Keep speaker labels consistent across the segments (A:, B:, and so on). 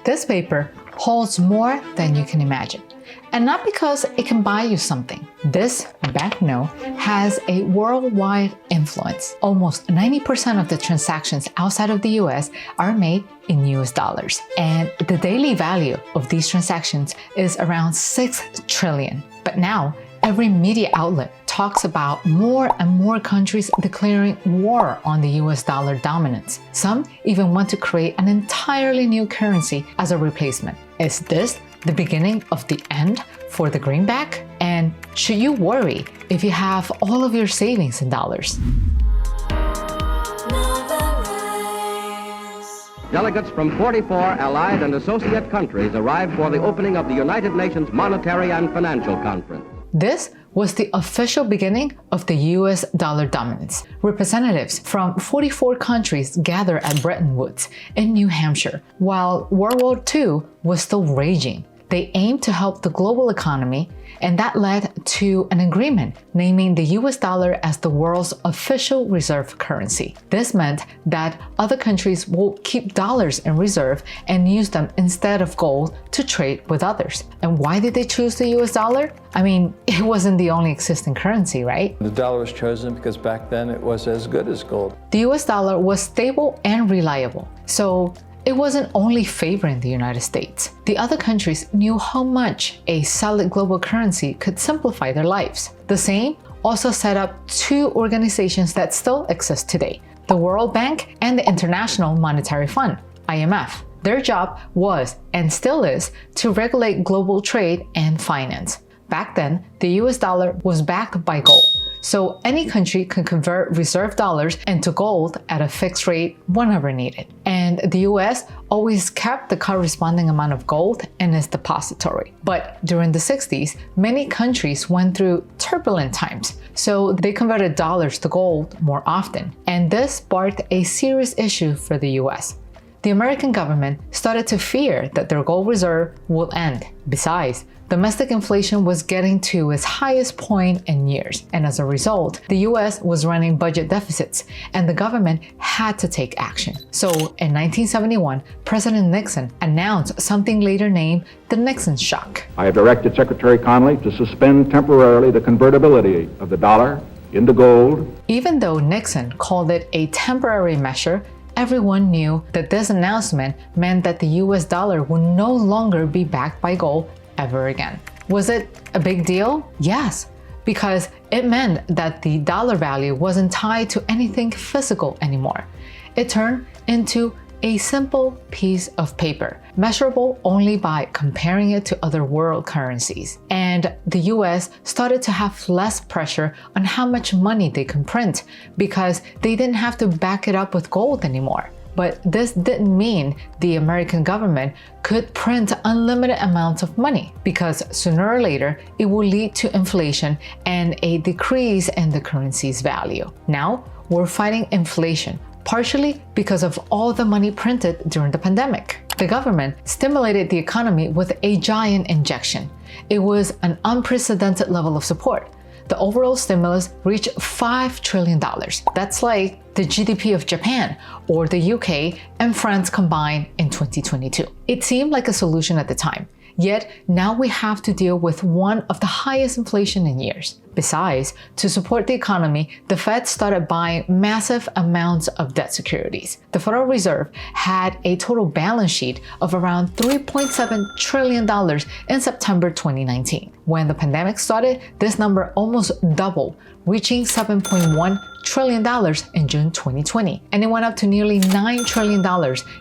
A: This paper holds more than you can imagine. And not because it can buy you something. This banknote has a worldwide influence. Almost 90% of the transactions outside of the US are made in US dollars. And the daily value of these transactions is around 6 trillion. But now, every media outlet talks about more and more countries declaring war on the US dollar dominance. Some even want to create an entirely new currency as a replacement. Is this the beginning of the end for the greenback? And should you worry if you have all of your savings in dollars?
B: Delegates from 44 allied and associate countries arrived for the opening of the United Nations Monetary and Financial Conference.
A: This was the official beginning of the US dollar dominance. Representatives from 44 countries gathered at Bretton Woods in New Hampshire while World War II was still raging. They aimed to help the global economy, and that led to an agreement naming the US dollar as the world's official reserve currency. This meant that other countries will keep dollars in reserve and use them instead of gold to trade with others. And why did they choose the US dollar? I mean, it wasn't the only existing currency, right?
C: The dollar was chosen because back then it was as good as gold.
A: The US dollar was stable and reliable. So it wasn't only favoring the United States. The other countries knew how much a solid global currency could simplify their lives. The same also set up two organizations that still exist today, the World Bank and the International Monetary Fund, IMF. Their job was, and still is, to regulate global trade and finance. Back then, the US dollar was backed by gold. So any country could convert reserve dollars into gold at a fixed rate whenever needed. And the US always kept the corresponding amount of gold in its depository. But during the 60s, many countries went through turbulent times, so they converted dollars to gold more often. And this sparked a serious issue for the US. The American government started to fear that their gold reserve would end. Besides, domestic inflation was getting to its highest point in years, and as a result, the US was running budget deficits, and the government had to take action. So in 1971, President Nixon announced something later named the Nixon shock.
D: I have directed Secretary Connally to suspend temporarily the convertibility of the dollar into gold.
A: Even though Nixon called it a temporary measure, everyone knew that this announcement meant that the US dollar would no longer be backed by gold ever again. Was it a big deal? Yes, because it meant that the dollar value wasn't tied to anything physical anymore. It turned into a simple piece of paper, measurable only by comparing it to other world currencies. And the US started to have less pressure on how much money they can print because they didn't have to back it up with gold anymore. But this didn't mean the American government could print unlimited amounts of money, because sooner or later it will lead to inflation and a decrease in the currency's value. Now we're fighting inflation, partially because of all the money printed during the pandemic. The government stimulated the economy with a giant injection. It was an unprecedented level of support. The overall stimulus reached $5 trillion. That's like the GDP of Japan or the UK and France combined in 2022. It seemed like a solution at the time. Yet now we have to deal with one of the highest inflation in years. Besides, to support the economy, the Fed started buying massive amounts of debt securities. The Federal Reserve had a total balance sheet of around $3.7 trillion in September 2019. When the pandemic started, this number almost doubled, reaching $7.1 trillion in June 2020, and it went up to nearly $9 trillion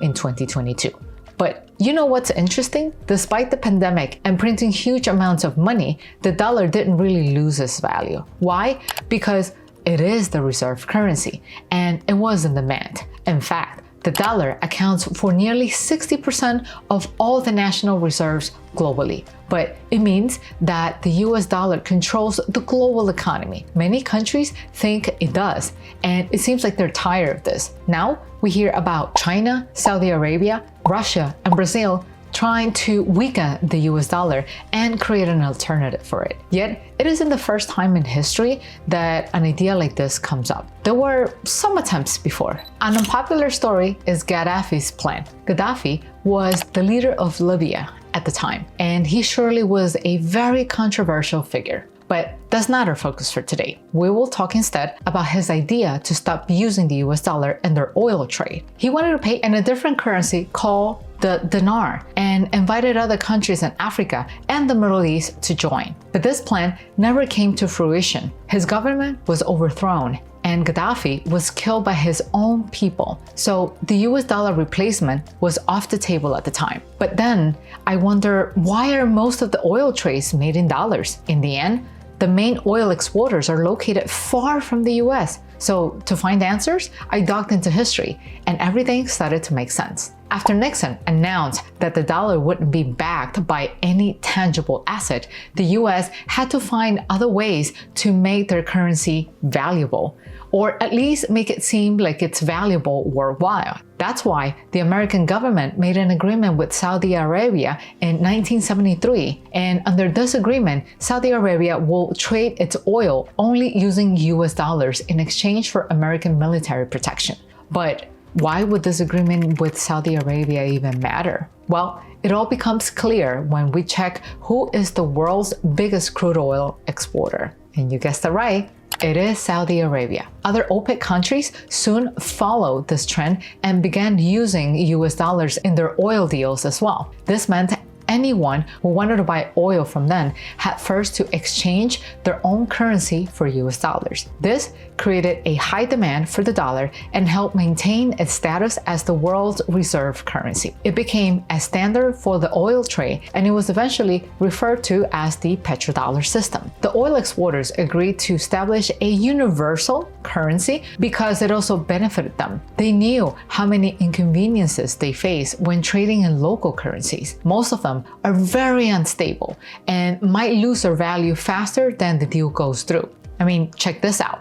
A: in 2022. But you know what's interesting? Despite the pandemic and printing huge amounts of money, the dollar didn't really lose its value. Why? Because it is the reserve currency, and it was in demand. In fact, the dollar accounts for nearly 60% of all the national reserves globally. But it means that the US dollar controls the global economy. Many countries think it does, and it seems like they're tired of this. Now we hear about China, Saudi Arabia, Russia, and Brazil trying to weaken the US dollar and create an alternative for it. Yet, it isn't the first time in history that an idea like this comes up. There were some attempts before. An unpopular story is Gaddafi's plan. Gaddafi was the leader of Libya at the time, and he surely was a very controversial figure. But that's not our focus for today. We will talk instead about his idea to stop using the US dollar in their oil trade. He wanted to pay in a different currency called the Dinar and invited other countries in Africa and the Middle East to join. But this plan never came to fruition. His government was overthrown and Gaddafi was killed by his own people. So the US dollar replacement was off the table at the time. But then I wonder, why are most of the oil trades made in dollars? In the end, the main oil exporters are located far from the US. So to find answers, I dug into history and everything started to make sense. After Nixon announced that the dollar wouldn't be backed by any tangible asset, the US had to find other ways to make their currency valuable, or at least make it seem like it's valuable worldwide. That's why the American government made an agreement with Saudi Arabia in 1973. And under this agreement, Saudi Arabia will trade its oil only using US dollars in exchange for American military protection. But why would this agreement with Saudi Arabia even matter? Well, it all becomes clear when we check who is the world's biggest crude oil exporter. And you guessed it right, it is Saudi Arabia. Other OPEC countries soon followed this trend and began using US dollars in their oil deals as well. This meant anyone who wanted to buy oil from them had first to exchange their own currency for US dollars. This created a high demand for the dollar and helped maintain its status as the world's reserve currency. It became a standard for the oil trade, and it was eventually referred to as the Petrodollar system. The oil exporters agreed to establish a universal currency because it also benefited them. They knew how many inconveniences they face when trading in local currencies. Most of them are very unstable and might lose their value faster than the deal goes through. I mean, check this out.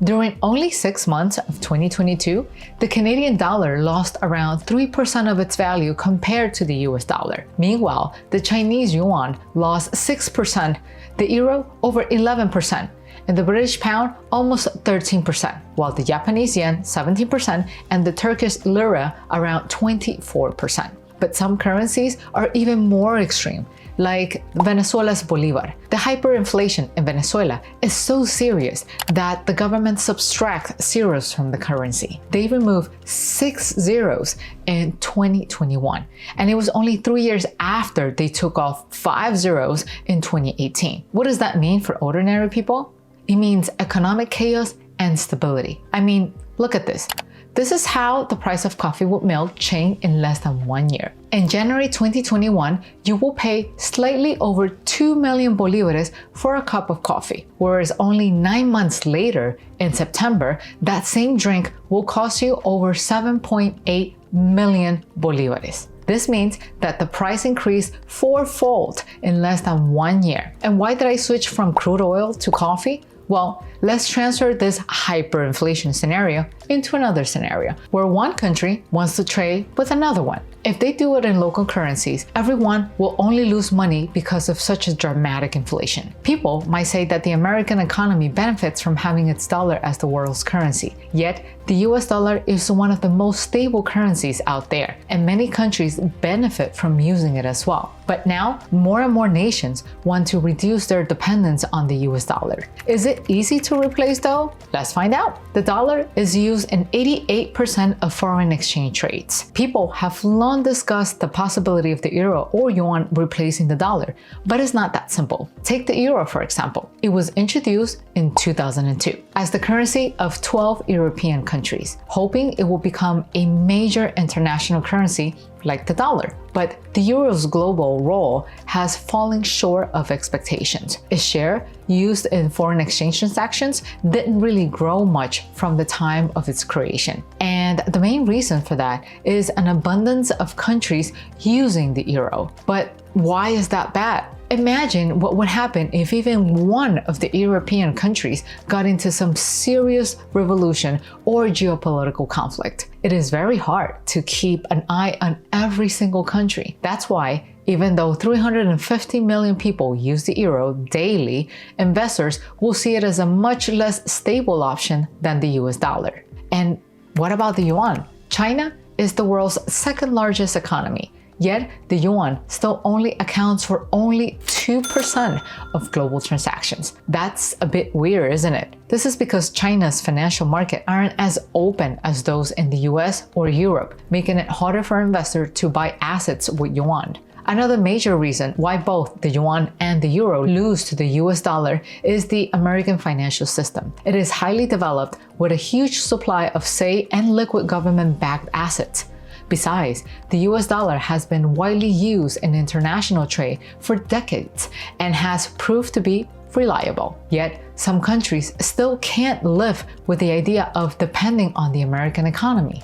A: During only 6 months of 2022, the Canadian dollar lost around 3% of its value compared to the US dollar. Meanwhile, the Chinese yuan lost 6%, the euro over 11%, and the British pound almost 13%, while the Japanese yen 17% and the Turkish lira around 24%. But some currencies are even more extreme, like Venezuela's Bolivar. The hyperinflation in Venezuela is so serious that the government subtracts zeros from the currency. They removed 6 zeros in 2021, and it was only 3 years after they took off 5 zeros in 2018. What does that mean for ordinary people? It means economic chaos and stability. I mean, look at this. This is how the price of coffee with milk changed in less than 1 year. In January 2021, you will pay slightly over 2 million bolivares for a cup of coffee, whereas only 9 months later, in September, that same drink will cost you over 7.8 million bolivares. This means that the price increased fourfold in less than 1 year. And why did I switch from crude oil to coffee? Well, let's transfer this hyperinflation scenario into another scenario where one country wants to trade with another one. If they do it in local currencies, everyone will only lose money because of such a dramatic inflation. People might say that the American economy benefits from having its dollar as the world's currency. Yet, the US dollar is one of the most stable currencies out there, and many countries benefit from using it as well. But now, more and more nations want to reduce their dependence on the US dollar. Is it easy to replace though? Let's find out. The dollar is used in 88% of foreign exchange trades. People have long discussed the possibility of the euro or yuan replacing the dollar, but it's not that simple. Take the euro for example. It was introduced in 2002 as the currency of 12 European countries, hoping it will become a major international currency like the dollar. But the euro's global role has fallen short of expectations. Its share used in foreign exchange transactions didn't really grow much from the time of its creation. And the main reason for that is an abundance of countries using the euro. But why is that bad? Imagine what would happen if even one of the European countries got into some serious revolution or geopolitical conflict. it is very hard to keep an eye on every single country. That's why, even though 350 million people use the euro daily, investors will see it as a much less stable option than the US dollar. And what about the yuan? China is the world's second largest economy, yet the yuan still only accounts for only 2% of global transactions. That's a bit weird, isn't it? This is because China's financial market aren't as open as those in the US or Europe, making it harder for investors to buy assets with yuan. Another major reason why both the yuan and the euro lose to the US dollar is the American financial system. It is highly developed with a huge supply of safe and liquid government-backed assets. Besides, the US dollar has been widely used in international trade for decades and has proved to be reliable. Yet, some countries still can't live with the idea of depending on the American economy.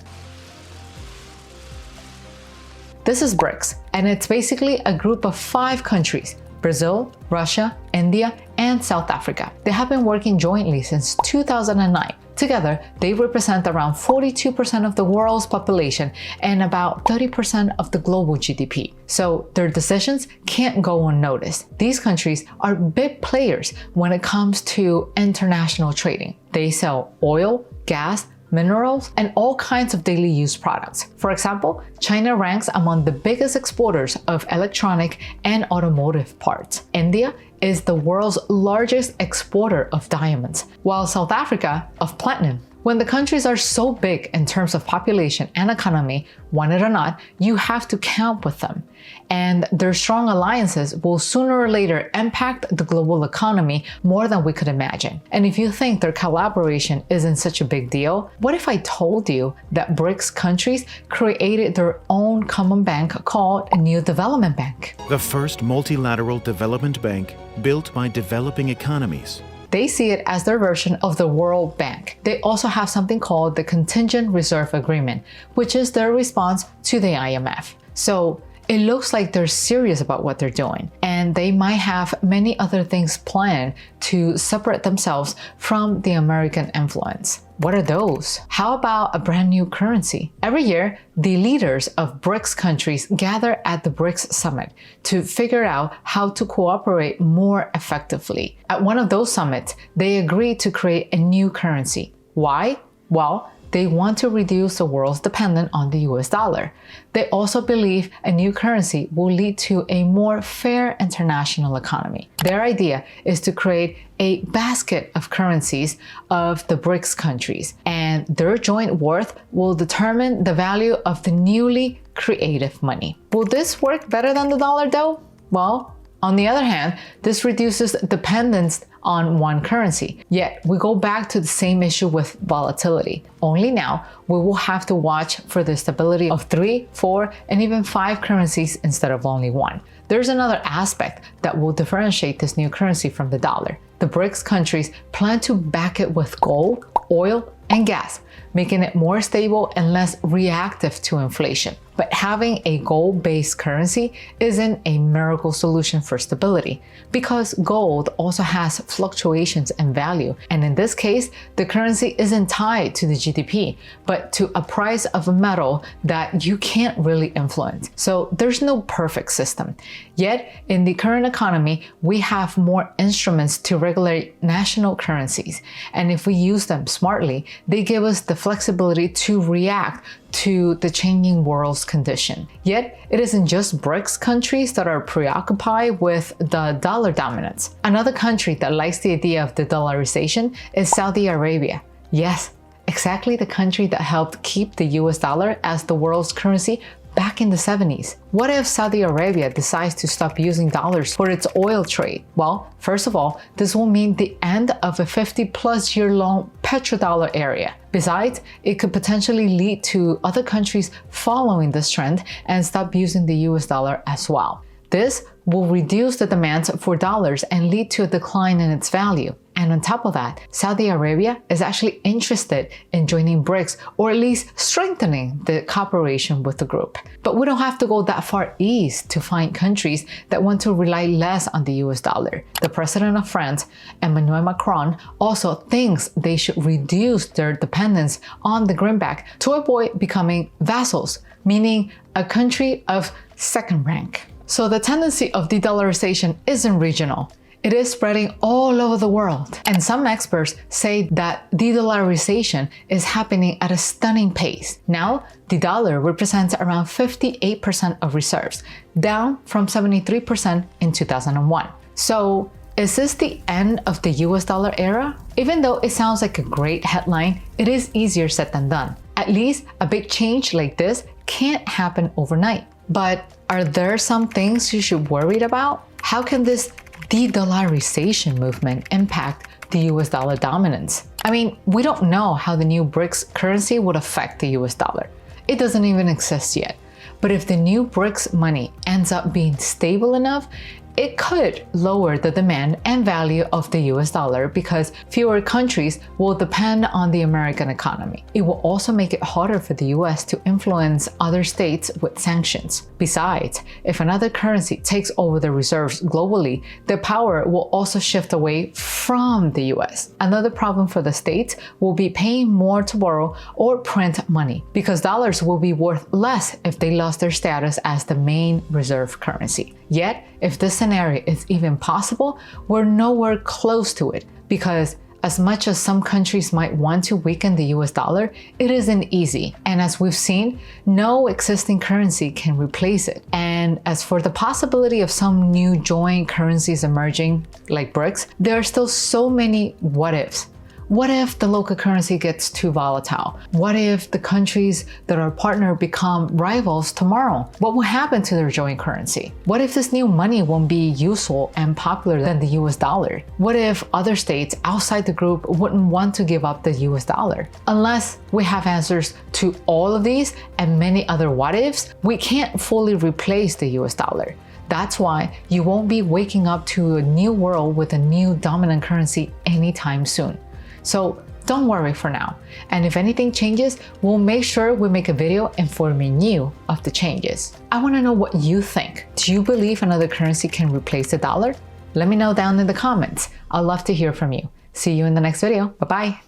A: This is BRICS, and it's basically a group of 5 countries: Brazil, Russia, India, and South Africa. They have been working jointly since 2009. Together, they represent around 42% of the world's population and about 30% of the global GDP. So their decisions can't go unnoticed. These countries are big players when it comes to international trading. They sell oil, gas, minerals, and all kinds of daily use products. For example, China ranks among the biggest exporters of electronic and automotive parts. India is the world's largest exporter of diamonds, while South Africa of platinum. When the countries are so big in terms of population and economy, want it or not, you have to count with them. And their strong alliances will sooner or later impact the global economy more than we could imagine. And if you think their collaboration isn't such a big deal, what if I told you that BRICS countries created their own common bank called a New Development Bank?
E: The first multilateral development bank built by developing economies.
A: They see it as their version of the World Bank. They also have something called the Contingent Reserve Agreement, which is their response to the IMF. So it looks like they're serious about what they're doing, and they might have many other things planned to separate themselves from the American influence. What are those? How about a brand new currency? Every year, the leaders of BRICS countries gather at the BRICS Summit to figure out how to cooperate more effectively. At one of those summits, they agreed to create a new currency. Why? Well, they want to reduce the world's dependence on the US dollar. They also believe a new currency will lead to a more fair international economy. Their idea is to create a basket of currencies of the BRICS countries, and their joint worth will determine the value of the newly created money. Will this work better than the dollar though? Well, on the other hand, this reduces dependence on one currency. Yet we go back to the same issue with volatility. Only now we will have to watch for the stability of 3, 4, and even 5 currencies instead of only one. There's another aspect that will differentiate this new currency from the dollar. The BRICS countries plan to back it with gold, oil, and gas, making it more stable and less reactive to inflation. But having a gold-based currency isn't a miracle solution for stability, because gold also has fluctuations in value. And in this case, the currency isn't tied to the GDP, but to a price of a metal that you can't really influence. So there's no perfect system. Yet, in the current economy, we have more instruments to regulate national currencies. And if we use them smartly, they give us the flexibility to react to the changing world's condition. Yet, it isn't just BRICS countries that are preoccupied with the dollar dominance. Another country that likes the idea of de-dollarization is Saudi Arabia. Yes, exactly the country that helped keep the US dollar as the world's currency back in the 70s. What if Saudi Arabia decides to stop using dollars for its oil trade? Well, first of all, this will mean the end of a 50+ year long petrodollar area. Besides, it could potentially lead to other countries following this trend and stop using the US dollar as well. This will reduce the demands for dollars and lead to a decline in its value. And on top of that, Saudi Arabia is actually interested in joining BRICS, or at least strengthening the cooperation with the group. But we don't have to go that far east to find countries that want to rely less on the US dollar. The president of France, Emmanuel Macron, also thinks they should reduce their dependence on the greenback to avoid becoming vassals, meaning a country of second rank. So the tendency of de-dollarization isn't regional. It is spreading all over the world. And some experts say that de-dollarization is happening at a stunning pace. Now, the dollar represents around 58% of reserves, down from 73% in 2001. So, is this the end of the US dollar era? Even though it sounds like a great headline, it is easier said than done. At least a big change like this can't happen overnight. But are there some things you should worry about? How can this de-dollarization movement impact the US dollar dominance? I mean, we don't know how the new BRICS currency would affect the US dollar. It doesn't even exist yet. But if the new BRICS money ends up being stable enough, it could lower the demand and value of the US dollar because fewer countries will depend on the American economy. It will also make it harder for the US to influence other states with sanctions. Besides, if another currency takes over the reserves globally, the power will also shift away from the US. Another problem for the states will be paying more to borrow or print money because dollars will be worth less if they lost their status as the main reserve currency. Yet, if this scenario is even possible, we're nowhere close to it because as much as some countries might want to weaken the US dollar, it isn't easy. And as we've seen, no existing currency can replace it. And as for the possibility of some new joint currencies emerging, like BRICS, there are still so many what ifs. What if the local currency gets too volatile? What if the countries that are partnered become rivals tomorrow? What will happen to their joint currency? What if this new money won't be useful and popular than the US dollar? What if other states outside the group wouldn't want to give up the US dollar? Unless we have answers to all of these and many other what ifs, we can't fully replace the US dollar. That's why you won't be waking up to a new world with a new dominant currency anytime soon. So don't worry for now. And if anything changes, we'll make sure we make a video informing you of the changes. I want to know what you think. Do you believe another currency can replace the dollar? Let me know down in the comments. I'd love to hear from you. See you in the next video. Bye-bye.